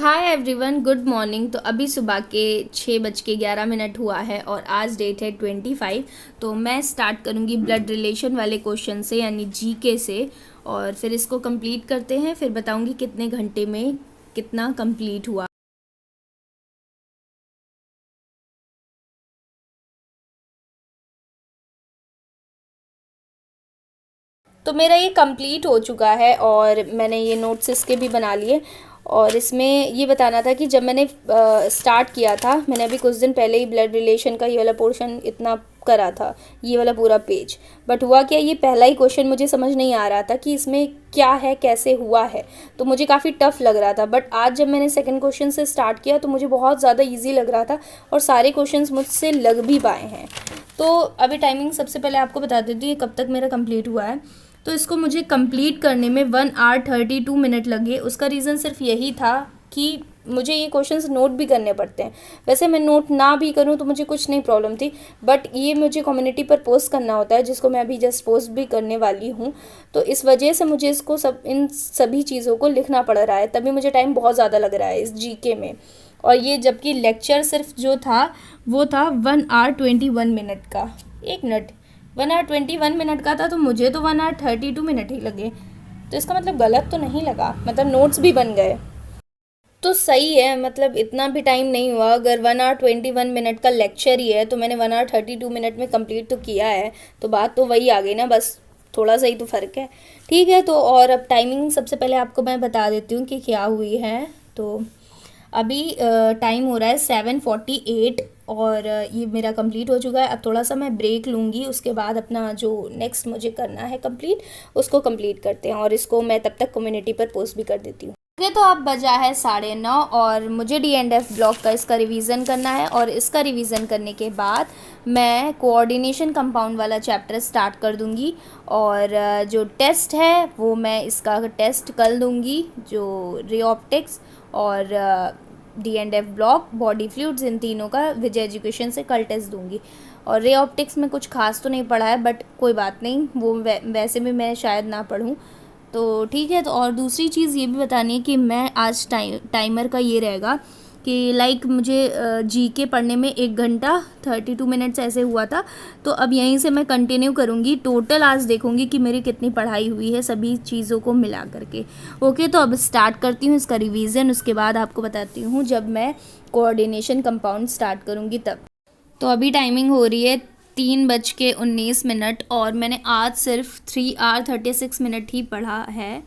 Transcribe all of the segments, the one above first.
Hi everyone, good morning. तो अभी सुबह के 6:11 हुआ है और आज डेट है 25। तो मैं स्टार्ट करूँगी ब्लड रिलेशन वाले क्वेश्चन से, यानी जीके से। और फिर इसको कंप्लीट करते हैं, फिर बताऊँगी कितने घंटे में कितना कंप्लीट हुआ। तो मेरा ये कंप्लीट हो चुका है और मैंने ये नोट्स इसके भी बना लिए। और इसमें ये बताना था कि जब मैंने स्टार्ट किया था, मैंने अभी कुछ दिन पहले ही ब्लड रिलेशन का ये वाला पोर्शन इतना करा था, ये वाला पूरा पेज। बट हुआ क्या, ये पहला ही क्वेश्चन मुझे समझ नहीं आ रहा था कि इसमें क्या है, कैसे हुआ है। तो मुझे काफ़ी टफ लग रहा था। बट आज जब मैंने सेकंड क्वेश्चन से स्टार्ट किया तो मुझे बहुत ज़्यादा ईजी लग रहा था और सारे क्वेश्चंस मुझसे लग भी पाए हैं। तो अभी टाइमिंग सबसे पहले आपको बता देती हूँ कब तक मेरा कंप्लीट हुआ है। तो इसको मुझे कंप्लीट करने में 1 hour 32 minute लगे। उसका रीज़न सिर्फ यही था कि मुझे ये क्वेश्चंस नोट भी करने पड़ते हैं। वैसे मैं नोट ना भी करूँ तो मुझे कुछ नहीं प्रॉब्लम थी, बट ये मुझे कम्युनिटी पर पोस्ट करना होता है, जिसको मैं अभी जस्ट पोस्ट भी करने वाली हूँ। तो इस वजह से मुझे इसको इन सभी चीज़ों को लिखना पड़ रहा है, तभी मुझे टाइम बहुत ज़्यादा लग रहा है इस जीके में। और ये जबकि लेक्चर सिर्फ जो था वो था 1 hour 21 minute का। 1 मिनट, 1 hour 21 minute का था, तो मुझे तो 1 hour 32 minute ही लगे। तो इसका मतलब गलत तो नहीं लगा, मतलब नोट्स भी बन गए तो सही है। मतलब इतना भी टाइम नहीं हुआ। अगर 1 hour 21 minute का लेक्चर ही है तो मैंने 1 hour 32 minute में कंप्लीट तो किया है। तो बात तो वही आ गई ना, बस थोड़ा सा ही तो फ़र्क है। ठीक है, तो और अब टाइमिंग सबसे पहले आपको मैं बता देती हूँ कि क्या हुई है। तो अभी टाइम हो रहा है 7:48 और ये मेरा कंप्लीट हो चुका है। अब थोड़ा सा मैं ब्रेक लूँगी, उसके बाद अपना जो नेक्स्ट मुझे करना है कंप्लीट, उसको कंप्लीट करते हैं। और इसको मैं तब तक कम्युनिटी पर पोस्ट भी कर देती हूँ। ओके, तो अब बजा है 9:30 और मुझे D&F ब्लॉक का इसका रिवीजन करना है। और इसका रिवीजन करने के बाद मैं कोऑर्डिनेशन कंपाउंड वाला चैप्टर स्टार्ट कर दूंगी। और जो टेस्ट है वो मैं इसका टेस्ट कल दूंगी, जो रे ऑप्टिक्स और D&F ब्लॉक, बॉडी फ्लूइड्स, इन तीनों का विजय एजुकेशन से कल टेस्ट दूंगी। और रे ऑप्टिक्स में कुछ खास तो नहीं पढ़ा है, बट कोई बात नहीं, वो वैसे भी मैं शायद ना पढ़ूँ। तो ठीक है। तो और दूसरी चीज़ ये भी बतानी है कि मैं आज टाइमर का ये रहेगा कि लाइक मुझे जीके पढ़ने में 1 घंटा 32 मिनट्स ऐसे हुआ था। तो अब यहीं से मैं कंटिन्यू करूँगी, टोटल आज देखूँगी कि मेरी कितनी पढ़ाई हुई है सभी चीज़ों को मिला करके। ओके, तो अब स्टार्ट करती हूँ इसका रिवीजन, उसके बाद आपको बताती हूँ जब मैं कोऑर्डिनेशन कंपाउंड स्टार्ट करूँगी तब। तो अभी टाइमिंग हो रही है 3:19 और मैंने आज सिर्फ 3 hour 36 minute ही पढ़ा है।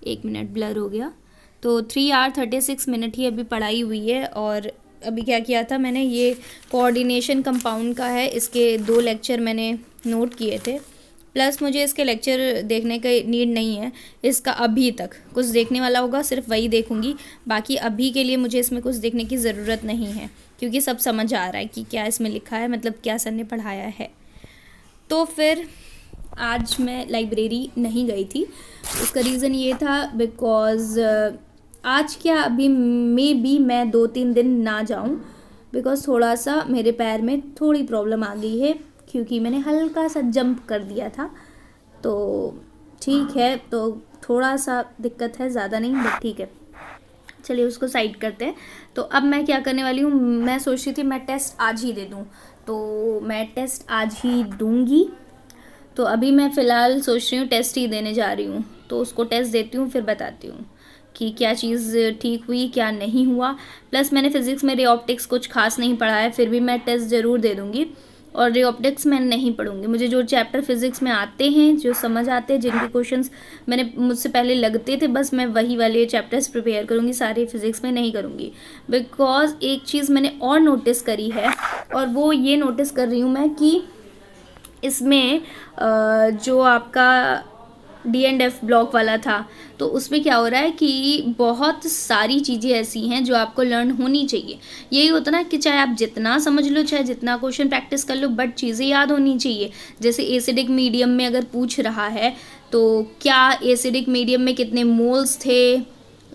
1 मिनट ब्लर हो गया। तो 3 hour 36 minute ही अभी पढ़ाई हुई है। और अभी क्या किया था मैंने, ये कोऑर्डिनेशन कंपाउंड का है, इसके 2 लेक्चर मैंने नोट किए थे। प्लस मुझे इसके लेक्चर देखने का नीड नहीं है इसका। अभी तक कुछ देखने वाला होगा सिर्फ वही देखूंगी, बाकी अभी के लिए मुझे इसमें कुछ देखने की ज़रूरत नहीं है, क्योंकि सब समझ आ रहा है कि क्या इसमें लिखा है, मतलब क्या सर ने पढ़ाया है। तो फिर आज मैं लाइब्रेरी नहीं गई थी। उसका रीज़न ये था बिकॉज़ आज क्या, अभी मे बी मैं 2-3 दिन ना जाऊं, बिकॉज़ थोड़ा सा मेरे पैर में थोड़ी प्रॉब्लम आ गई है, क्योंकि मैंने हल्का सा जंप कर दिया था। तो ठीक है, तो थोड़ा सा दिक्कत है, ज़्यादा नहीं, बट ठीक है, चलिए उसको साइड करते हैं। तो अब मैं क्या करने वाली हूँ, मैं सोच रही थी मैं टेस्ट आज ही दे दूँ, तो मैं टेस्ट आज ही दूँगी। तो अभी मैं फ़िलहाल सोच रही हूँ टेस्ट ही देने जा रही हूँ, तो उसको टेस्ट देती हूँ, फिर बताती हूँ कि क्या चीज़ ठीक हुई क्या नहीं हुआ। प्लस मैंने फ़िज़िक्स में रे ऑप्टिक्स कुछ खास नहीं पढ़ा है, फिर भी मैं टेस्ट ज़रूर दे दूँगी। और रे ऑप्टिक्स मैं नहीं पढ़ूंगी, मुझे जो चैप्टर फिज़िक्स में आते हैं, जो समझ आते हैं, जिनके क्वेश्चंस मैंने मुझसे पहले लगते थे, बस मैं वही वाले चैप्टर्स प्रिपेयर करूँगी, सारे फिज़िक्स में नहीं करूँगी। बिकॉज एक चीज़ मैंने और नोटिस करी है, और वो ये नोटिस कर रही हूँ मैं कि इसमें जो आपका D&F ब्लॉक वाला था, तो उसमें क्या हो रहा है कि बहुत सारी चीज़ें ऐसी हैं जो आपको लर्न होनी चाहिए। यही होता ना कि चाहे आप जितना समझ लो, चाहे जितना क्वेश्चन प्रैक्टिस कर लो, बट चीज़ें याद होनी चाहिए। जैसे एसिडिक मीडियम में अगर पूछ रहा है तो क्या एसिडिक मीडियम में कितने मोल्स थे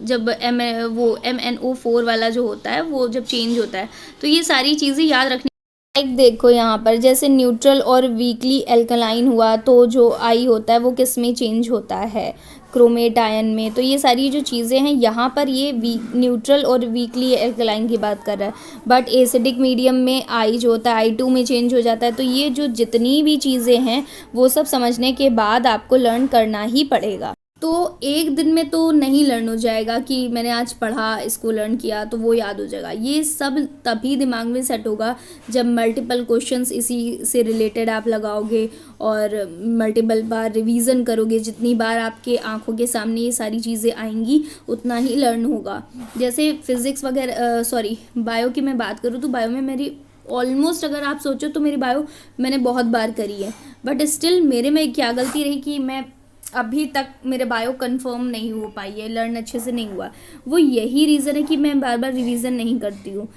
जब MnO4 वाला जो होता है वो जब चेंज होता है, तो ये सारी चीज़ें याद रखनी। लाइक देखो यहाँ पर जैसे न्यूट्रल और वीकली एल्कलाइन हुआ, तो जो आई होता है वो किस में चेंज होता है, क्रोमेट आयन में। तो ये सारी जो चीज़ें हैं यहाँ पर ये न्यूट्रल और वीकली एल्कलाइन की बात कर रहा है, बट एसिडिक मीडियम में आई जो होता है I2 में चेंज हो जाता है। तो ये जो जितनी भी चीज़ें हैं वो सब समझने के बाद आपको लर्न करना ही पड़ेगा। तो एक दिन में तो नहीं लर्न हो जाएगा कि मैंने आज पढ़ा, इसको लर्न किया तो वो याद हो जाएगा। ये सब तभी दिमाग में सेट होगा जब मल्टीपल क्वेश्चंस इसी से रिलेटेड आप लगाओगे और मल्टीपल बार रिवीजन करोगे। जितनी बार आपके आंखों के सामने ये सारी चीज़ें आएंगी उतना ही लर्न होगा। जैसे फिज़िक्स वगैरह, सॉरी बायो की मैं बात करूँ तो बायो में मेरी ऑलमोस्ट, अगर आप सोचो तो मेरी बायो मैंने बहुत बार करी है, बट स्टिल मेरे में क्या गलती रही कि मैं अभी तक मेरे बायो कंफर्म नहीं हो पाई है, लर्न अच्छे से नहीं हुआ। वो यही रीज़न है कि मैं बार बार रिवीजन नहीं करती हूँ।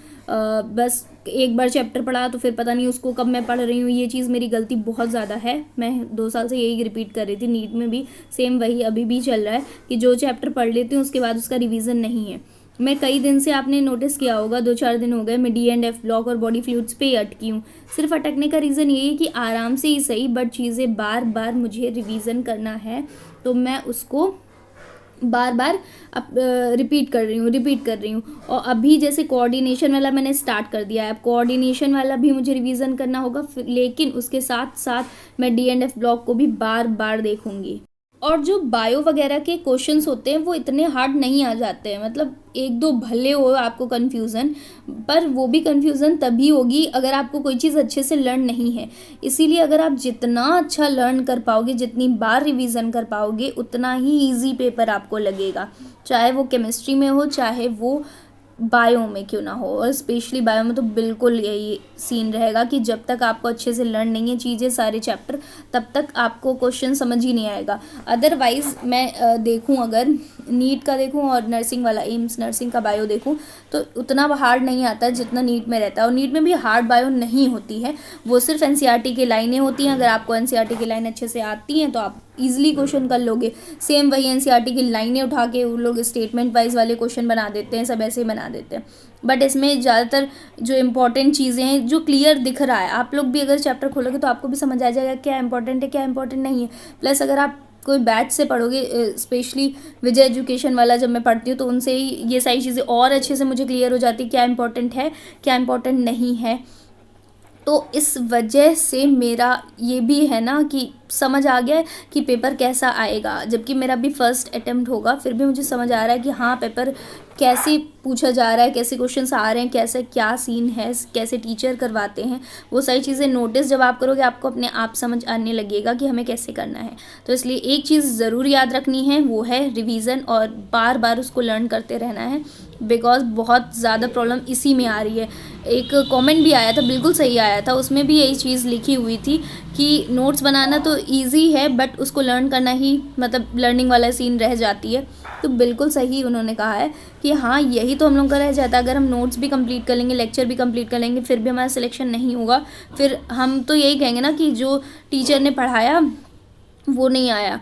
बस एक बार चैप्टर पढ़ा तो फिर पता नहीं उसको कब मैं पढ़ रही हूँ। ये चीज़ मेरी गलती बहुत ज़्यादा है। मैं 2 साल से यही रिपीट कर रही थी, नीट में भी सेम वही अभी भी चल रहा है कि जो चैप्टर पढ़ लेती हूँ उसके बाद उसका रिवीजन नहीं है। मैं कई दिन से, आपने नोटिस किया होगा, 2-4 दिन हो गए मैं D&F ब्लॉक और बॉडी फ्लूइड्स पे ही अटकी हूँ। सिर्फ अटकने का रीज़न ये है कि आराम से ही सही, बट चीज़ें बार बार मुझे रिवीजन करना है तो मैं उसको बार बार रिपीट कर रही हूँ। और अभी जैसे कोऑर्डिनेशन वाला मैंने स्टार्ट कर दिया है, अब कोऑर्डिनेशन वाला भी मुझे रिवीजन करना होगा, लेकिन उसके साथ साथ मैं D&F ब्लॉक को भी बार बार देखूंगी। और जो बायो वगैरह के क्वेश्चंस होते हैं वो इतने हार्ड नहीं आ जाते हैं, मतलब 1-2 भले हो आपको कन्फ्यूज़न, पर वो भी कन्फ्यूज़न तभी होगी अगर आपको कोई चीज़ अच्छे से लर्न नहीं है। इसीलिए अगर आप जितना अच्छा लर्न कर पाओगे, जितनी बार रिवीजन कर पाओगे, उतना ही ईजी पेपर आपको लगेगा, चाहे वो केमिस्ट्री में हो चाहे वो बायो में क्यों ना हो। और स्पेशली बायो में तो बिल्कुल यही सीन रहेगा कि जब तक आपको अच्छे से लर्न नहीं है चीज़ें, सारे चैप्टर, तब तक आपको क्वेश्चन समझ ही नहीं आएगा। अदरवाइज़ मैं देखूं, अगर नीट का देखूं और नर्सिंग वाला, एम्स नर्सिंग का बायो देखूं तो उतना हार्ड नहीं आता जितना नीट में रहता है। और नीट में भी हार्ड बायो नहीं होती है, वो सिर्फ NCERT की लाइनें होती हैं। अगर आपको NCERT की लाइन अच्छे से आती हैं तो आप ईजिली क्वेश्चन कर लोगे। सेम वही NCERT की लाइनें उठा के वो लोग स्टेटमेंट वाइज वाले क्वेश्चन बना देते हैं, सब ऐसे ही बना देते हैं। बट इसमें ज़्यादातर जो इंपॉर्टेंट चीज़ें हैं जो क्लियर दिख रहा है, आप लोग भी अगर चैप्टर खोलोगे तो आपको भी समझ आ जाएगा क्या इंपॉर्टेंट है क्या इंपॉर्टेंट नहीं है। प्लस अगर आप कोई बैच से पढ़ोगे, स्पेशली विजय एजुकेशन वाला जब मैं पढ़ती हूँ तो उनसे ही ये सारी चीज़ें और अच्छे से मुझे क्लियर हो जाती है, क्या इंपॉर्टेंट है क्या इंपॉर्टेंट नहीं है। तो इस वजह से मेरा ये भी है ना कि समझ आ गया है कि पेपर कैसा आएगा। जबकि मेरा भी फर्स्ट अटेम्प्ट होगा, फिर भी मुझे समझ आ रहा है कि हाँ पेपर कैसे पूछा जा रहा है, कैसे क्वेश्चंस आ रहे हैं, कैसे क्या सीन है, कैसे टीचर करवाते हैं। वो सारी चीज़ें नोटिस जब आप करोगे आपको अपने आप समझ आने लगेगा कि हमें कैसे करना है। तो इसलिए एक चीज़ ज़रूर याद रखनी है, वो है रिवीज़न, और बार बार उसको लर्न करते रहना है, बिकॉज बहुत ज़्यादा प्रॉब्लम इसी में आ रही है। एक कमेंट भी आया था, बिल्कुल सही आया था, उसमें भी यही चीज़ लिखी हुई थी कि नोट्स बनाना तो ईजी है बट उसको लर्न करना ही, मतलब लर्निंग वाला सीन रह जाती है। तो बिल्कुल सही उन्होंने कहा है कि हाँ यही तो हम लोग का रह जाता है। अगर हम नोट्स भी कंप्लीट कर लेंगे, लेक्चर भी कंप्लीट कर लेंगे, फिर भी हमारा सिलेक्शन नहीं होगा, फिर हम तो यही कहेंगे ना कि जो टीचर ने पढ़ाया वो नहीं आया।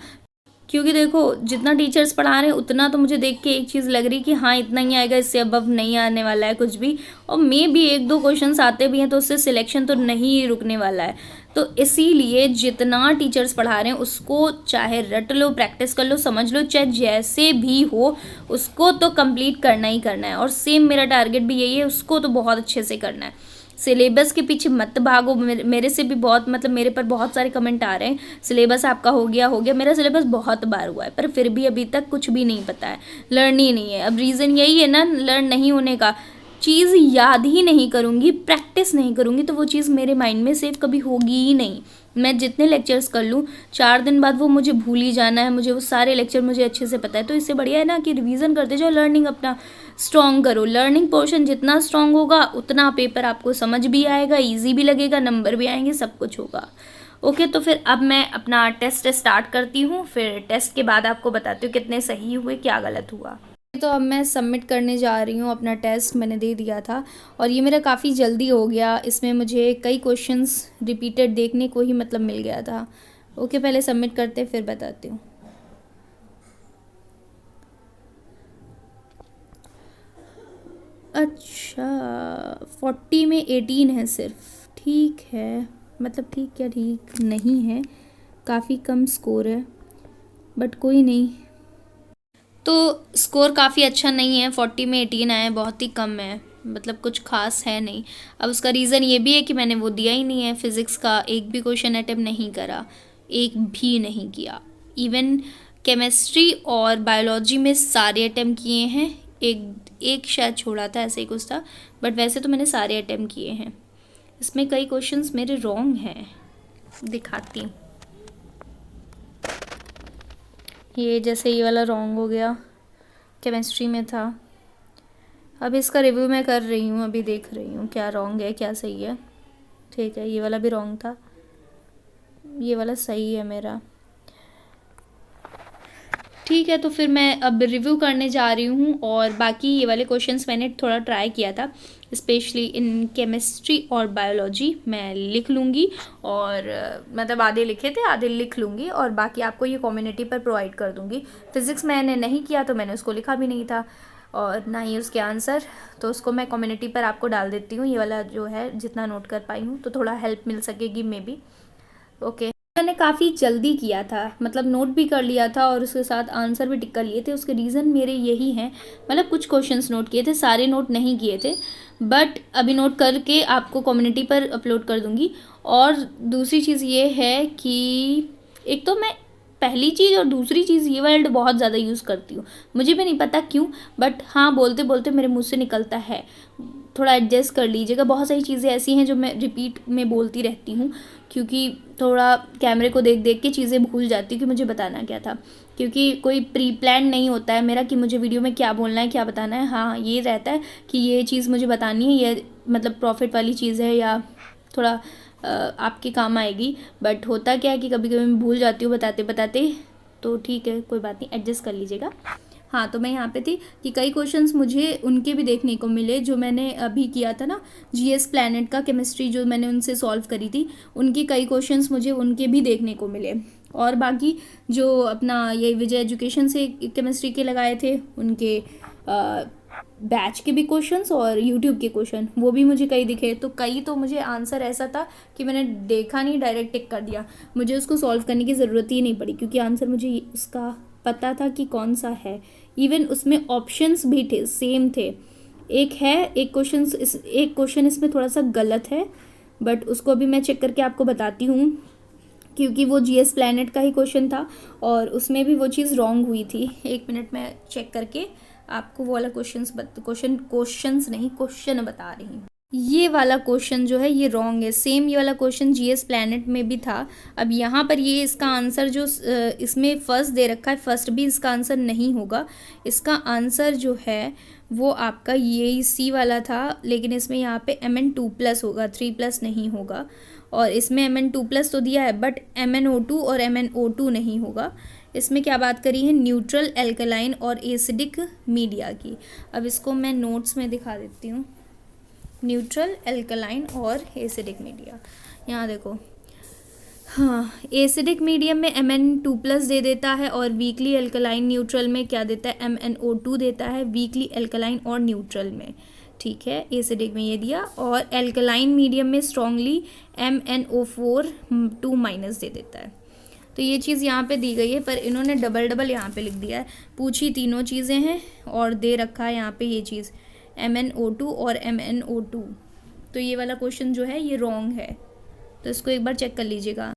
क्योंकि देखो जितना टीचर्स पढ़ा रहे हैं उतना तो मुझे देख के एक चीज़ लग रही कि हाँ इतना ही आएगा, इससे अबव नहीं आने वाला है कुछ भी। और मे भी 1-2 क्वेश्चंस आते भी हैं तो उससे सिलेक्शन तो नहीं रुकने वाला है। तो इसीलिए जितना टीचर्स पढ़ा रहे हैं उसको चाहे रट लो, प्रैक्टिस कर लो, समझ लो, चाहे जैसे भी हो उसको तो कंप्लीट करना ही करना है। और सेम मेरा टारगेट भी यही है, उसको तो बहुत अच्छे से करना है। सिलेबस के पीछे मत भागो। मेरे से भी बहुत, मतलब मेरे पर बहुत सारे कमेंट आ रहे हैं सिलेबस आपका हो गया। मेरा सिलेबस बहुत बार हुआ है पर फिर भी अभी तक कुछ भी नहीं पता है, लर्न ही नहीं है। अब रीज़न यही है ना लर्न नहीं होने का, चीज़ याद ही नहीं करूँगी, प्रैक्टिस नहीं करूँगी तो वो चीज़ मेरे माइंड में सेव कभी होगी ही नहीं। मैं जितने लेक्चर्स कर लूँ 4 दिन बाद वो मुझे भूल ही जाना है, मुझे वो सारे लेक्चर मुझे अच्छे से पता है। तो इससे बढ़िया है ना कि रिवीजन करते जाओ, लर्निंग अपना स्ट्रॉन्ग करो। लर्निंग पोर्शन जितना स्ट्रॉन्ग होगा उतना पेपर आपको समझ भी आएगा, ईजी भी लगेगा, नंबर भी आएंगे, सब कुछ होगा। ओके, तो फिर अब मैं अपना टेस्ट स्टार्ट करती हूँ, फिर टेस्ट के बाद आपको बताती हूँ कितने सही हुए क्या गलत हुआ। तो अब मैं सबमिट करने जा रही हूँ अपना टेस्ट, मैंने दे दिया था और ये मेरा काफ़ी जल्दी हो गया। इसमें मुझे कई क्वेश्चंस रिपीटेड देखने को ही मतलब मिल गया था। ओके, पहले सबमिट करते फिर बताती हूँ। अच्छा, 40 में 18 है सिर्फ, ठीक है, मतलब ठीक क्या ठीक नहीं है, काफ़ी कम स्कोर है, बट कोई नहीं, तो स्कोर काफ़ी अच्छा नहीं है, 40 में 18 आया है, बहुत ही कम है, मतलब कुछ खास है नहीं। अब उसका रीज़न ये भी है कि मैंने वो दिया ही नहीं है, फ़िज़िक्स का एक भी क्वेश्चन अटेम्प्ट नहीं करा, एक भी नहीं किया। इवन केमिस्ट्री और बायोलॉजी में सारे अटेम्प्ट किए हैं, एक शायद छोड़ा था, ऐसे ही कुछ था, बट वैसे तो मैंने सारे अटेम्प्ट किए हैं। इसमें कई क्वेश्चंस मेरे रॉन्ग हैं, दिखाती हूँ। ये जैसे ये वाला रॉन्ग हो गया, केमिस्ट्री में था। अब इसका रिव्यू मैं कर रही हूँ, अभी देख रही हूँ क्या रॉन्ग है क्या सही है। ठीक है, ये वाला भी रॉन्ग था, ये वाला सही है मेरा। ठीक है, तो फिर मैं अब रिव्यू करने जा रही हूँ, और बाकी ये वाले क्वेश्चंस मैंने थोड़ा ट्राई किया था, स्पेशली इन केमिस्ट्री और बायोलॉजी मैं लिख लूँगी, और मतलब आधे लिखे थे आधे लिख लूँगी, और बाकी आपको ये कम्युनिटी पर प्रोवाइड कर दूँगी। फ़िज़िक्स मैंने नहीं किया तो मैंने उसको लिखा भी नहीं था, और ना ही उसके आंसर, तो उसको मैं कम्युनिटी पर आपको डाल देती हूँ, ये वाला जो है जितना नोट कर पाई हूँ, तो थोड़ा हेल्प मिल सकेगी मे बी। ओके, मैंने काफ़ी जल्दी किया था, मतलब नोट भी कर लिया था और उसके साथ आंसर भी टिक कर लिए थे। उसके रीज़न मेरे यही हैं, मतलब कुछ क्वेश्चंस नोट किए थे, सारे नोट नहीं किए थे, बट अभी नोट करके आपको कम्युनिटी पर अपलोड कर दूँगी। और दूसरी चीज़ ये है कि एक तो मैं पहली चीज़ और दूसरी चीज़ ये वर्ड बहुत ज़्यादा यूज़ करती हूँ, मुझे भी नहीं पता क्यों, बट हाँ बोलते बोलते मेरे मुँह से निकलता है, थोड़ा एडजस्ट कर लीजिएगा। बहुत सारी चीज़ें ऐसी हैं जो मैं रिपीट में बोलती रहती हूँ, क्योंकि थोड़ा कैमरे को देख देख के चीज़ें भूल जाती हूँ कि मुझे बताना क्या था, क्योंकि कोई प्री प्लान नहीं होता है मेरा कि मुझे वीडियो में क्या बोलना है क्या बताना है। हाँ, ये रहता है कि ये चीज़ मुझे बतानी है, ये मतलब प्रॉफिट वाली चीज़ है या थोड़ा आपके काम आएगी, बट होता क्या है कि कभी कभी मैं भूल जाती हूँ बताते बताते, तो ठीक है कोई बात नहीं, एडजस्ट कर लीजिएगा। हाँ, तो मैं यहाँ पे थी कि कई क्वेश्चंस मुझे उनके भी देखने को मिले जो मैंने अभी किया था ना, जीएस प्लैनेट का केमिस्ट्री जो मैंने उनसे सॉल्व करी थी, उनकी कई क्वेश्चंस मुझे उनके भी देखने को मिले। और बाकी जो अपना ये विजय एजुकेशन से केमिस्ट्री के लगाए थे, उनके बैच के भी क्वेश्चंस और यूट्यूब के क्वेश्चन वो भी मुझे कई दिखे, तो कई तो मुझे आंसर ऐसा था कि मैंने देखा नहीं, डायरेक्ट टिक कर दिया, मुझे उसको सॉल्व करने की ज़रूरत ही नहीं पड़ी, क्योंकि आंसर मुझे उसका पता था कि कौन सा है। इवन उसमें ऑप्शंस भी थे, सेम थे, एक क्वेश्चन इसमें थोड़ा सा गलत है, बट उसको भी मैं चेक करके आपको बताती हूँ, क्योंकि वो जीएस प्लैनेट का ही क्वेश्चन था और उसमें भी वो चीज़ रॉन्ग हुई थी। एक मिनट में चेक करके आपको वो वाला क्वेश्चन बता रही हूँ। ये वाला क्वेश्चन जो है ये रॉन्ग है, सेम ये वाला क्वेश्चन जीएस प्लैनेट में भी था। अब यहाँ पर ये इसका आंसर जो इसमें फर्स्ट दे रखा है, फर्स्ट भी इसका आंसर नहीं होगा, इसका आंसर जो है वो आपका ये सी वाला था, लेकिन इसमें यहाँ पे Mn2+ होगा, 3+ नहीं होगा, और इसमें Mn2+ तो दिया है बट MnO2 और MnO2 नहीं होगा। इसमें क्या बात करी है, न्यूट्रल, एल्कलाइन और एसिडिक मीडिया की। अब इसको मैं नोट्स में दिखा देती हूँ, न्यूट्रल, एल्कलाइन और एसिडिक मीडिया। यहाँ देखो, हाँ, एसिडिक मीडियम में Mn2+ दे देता है, और वीकली एल्कलाइन न्यूट्रल में क्या देता है, MnO2 देता है, वीकली एल्कलाइन और न्यूट्रल में। ठीक है, एसिडिक में ये दिया, और एल्कलाइन मीडियम में स्ट्रांगली MnO4 2- दे देता है। तो ये चीज़ यहाँ पे दी गई है, पर इन्होंने डबल डबल यहाँ पे लिख दिया है, पूछी तीनों चीज़ें हैं और दे रखा है यहाँ पे ये चीज़ MnO2 और MnO2। तो ये वाला क्वेश्चन जो है ये रॉन्ग है, तो इसको एक बार चेक कर लीजिएगा।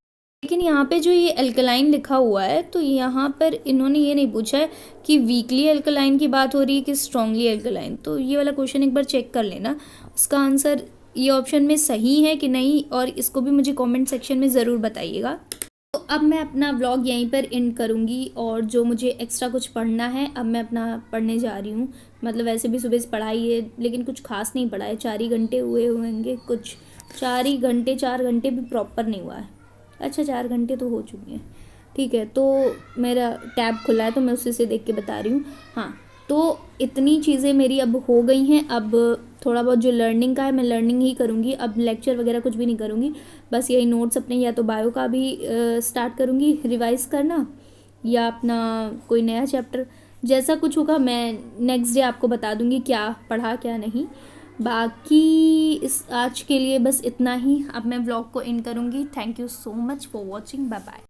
लेकिन यहाँ पे जो ये एल्कलाइन लिखा हुआ है, तो यहाँ पर इन्होंने ये नहीं पूछा है कि वीकली एल्कलाइन की बात हो रही है कि स्ट्रांगली एल्कलाइन। तो ये वाला क्वेश्चन एक बार चेक कर लेना, उसका आंसर ये ऑप्शन में सही है कि नहीं, और इसको भी मुझे कमेंट सेक्शन में ज़रूर बताइएगा। तो अब मैं अपना व्लॉग यहीं पर एंड करूँगी, और जो मुझे एक्स्ट्रा कुछ पढ़ना है अब मैं अपना पढ़ने जा रही हूँ। मतलब वैसे भी सुबह से पढ़ाई है, लेकिन कुछ खास नहीं पढ़ा है, 4 ही घंटे हुए होंगे, कुछ 4 ही घंटे, 4 घंटे भी प्रॉपर नहीं हुआ है। अच्छा, 4 घंटे तो हो चुके हैं। ठीक है, तो मेरा टैब खुला है तो मैं उसी से देख के बता रही हूँ। हाँ, तो इतनी चीज़ें मेरी अब हो गई हैं। अब थोड़ा बहुत जो लर्निंग का है मैं लर्निंग ही करूँगी, अब लेक्चर वगैरह कुछ भी नहीं करूँगी, बस यही नोट्स अपने या तो बायो का भी स्टार्ट करूँगी रिवाइज़ करना, या अपना कोई नया चैप्टर, जैसा कुछ होगा मैं नेक्स्ट डे आपको बता दूँगी क्या पढ़ा क्या नहीं। बाकी इस आज के लिए बस इतना ही, अब मैं व्लॉग को एंड करूँगी। Thank you so much for watching, bye bye.